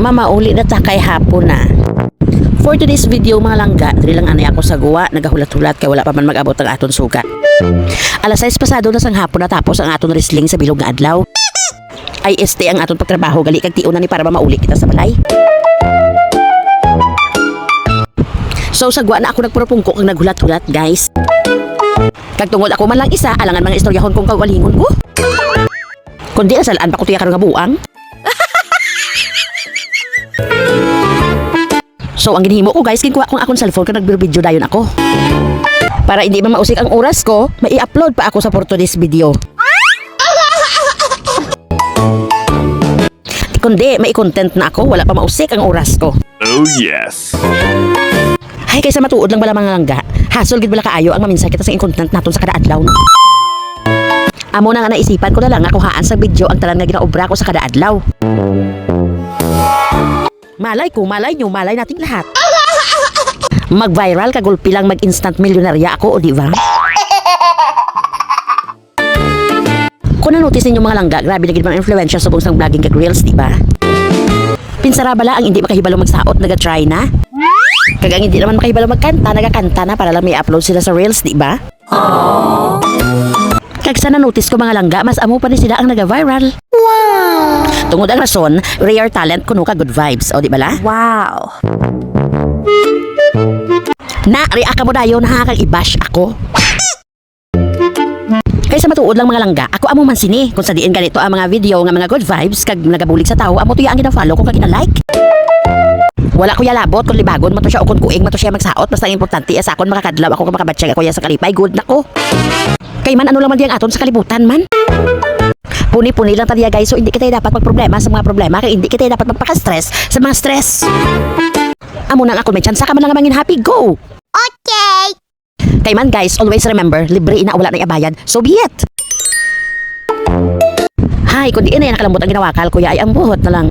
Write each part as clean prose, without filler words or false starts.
Mamauli na ta kay hapon na. For today's video mga langga, dili lang anay ako sa guwa, nagahulat-hulat kay wala pa man mag-abot ang aton suga. Alas 6 pasado na sang hapon natapos ang aton wrestling sa bilog nga adlaw. Ay ang aton pagtrabaho gali kag tiunan ni para mauli kita sa balay. So sa guwa na ako nagpurupungko kag naghulat-hulat guys. Kag tungod ako man lang isa, alangan mga istoryahon kong kawalingon ko. Kundi asalaan pa ko tiya karon nga buang. So ang ginhimo ko guys, kinkuha kong akong cellphone kag nagbiro-video dayon ako. Para hindi man mausik ang oras ko, mai-upload pa ako sa for today's video. Kundi may content na ako, wala pa mausik ang oras ko. Oh yes. Hay kaysa matuod lang bala mga langga. Hasol gid bala kaayo ang maminsay kita sa content naton sa kada adlaw. Amo na nga naisipan ko na lang nga kuhaan sa video ang tanan nga ginaobra ko sa kada adlaw. Malay ko, malay nyo, malay nating lahat. Mag-viral, kagulpi lang mag-instant milyonarya ako, o diba? Kung na-notice ninyo mga langga, grabe na gid mga influensya sa buong vlogging kag reels, diba? Pinsara bala ang hindi makahibalo magsaot, naga-try na. Kag ang hindi naman makahibalo magkanta, nagakanta na para lang may upload sila sa reels, diba? Kag sa na-notice ko mga langga, mas amo pa ni sila ang naga-viral. Wow! Tungod ang rason, rare talent kuno ka good vibes, o di bala? Wow! Na, react ka mo dayon ha, kag i-bash ako. Kaysa matuod lang mga langga, ako amo man sini. Kung sa diin ganito ang mga video nga mga good vibes, kag nagabulig sa tao, amo tuya ang gina-follow ko kag gina-like. Wala ko yalabot, kung libagon, mato siya o kung kuing, mato siya magsaot, basta ang importante, sa akon makakadlaw ako kung makabatsyag ako yan sa kalipay, good na ko. Kay man ano lang man diyang aton sa kalibutan man. Puni-puni lang tadiya guys, so hindi kita dapat magproblema sa mga problema, kaya hindi kita dapat magpaka-stress sa mga stress. Amo nang ako may chance ka man lang mangin happy, go! Okay! Kay man guys, always remember, libre ina wala na ibayad, so be it! Hay, kung di na yan nakalambot ang ginawakal, kuya ay ang buhot na lang.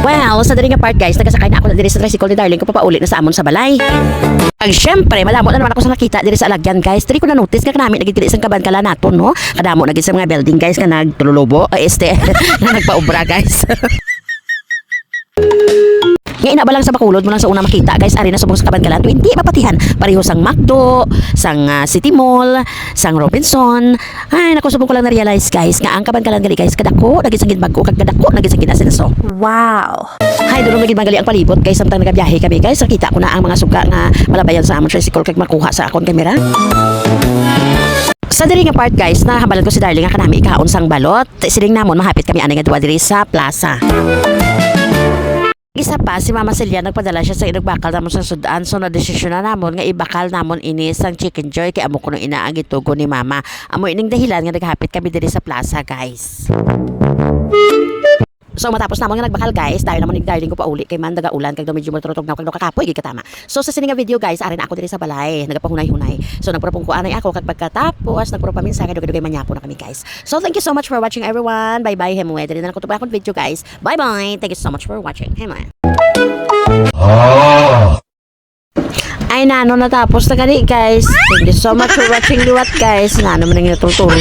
Well, sa daring nga part guys, nagasakay na ako na diri sa tricycle ni Darling ko papaulit na sa amon sa balay. Pag syempre, malamot na naman ako sa nakita diri sa alagyan guys. Diri ko na notice nga kanami nagitili isang kaban kala naton no. Kadamo na gid sa mga building guys nga nagtululobo, nga nagpaobra guys. Nga ina ba lang sa bakulod mo lang sa una makita guys, ari na subong sa kaban kalan to hindi mapatihan. Pareho sang McDo, sang City Mall, sang Robinson. Ay naku, subong ko lang na-realize guys nga ang kaban kalan gali guys kadako naging sang gidbago kag kadako naging sang ginasenso. Wow! Hay dulo naging magali ang palibot guys samtang nagabiyahe kami guys. Nakita ko na ang mga suga nga malabayan sa amon tricycle kag makuha sa akong kamera. Sa diri nga part guys, nahabalan ko si Darling nga kanami ikaon sang balot. Siling namon mahapit kami ani nga duwa diri sa plaza. Isa pa, si Mama Celia nagpadala siya sa inagbakal namon sa sudan. So na-desisyon na namon nga ibakal namon ini sang Chicken Joy kay amo kuno ina ang gitugo ni Mama. Amo ining dahilan nga naghapit kami diri sa plaza guys. So matapos namon nga nagbakal guys, dayon namon ni Darling ko pauli kay man daga ulan kag medyo maturog na kag kakapoy gid katama. So sa sini nga video guys, ari na ako diri sa balay, nagapahunay-hunay. So nagpropong ko anay ako kag pagkatapos nagpro paminsa kay dugay manyapo na kami guys. So thank you so much for watching everyone. Bye-bye hemwe. Diri na ko tupa akong video guys. Bye-bye. Thank you so much for watching. Hemwe. Ay nano natapos na kani guys. Thank you so much for watching liwat guys. Nano man nang natutulong.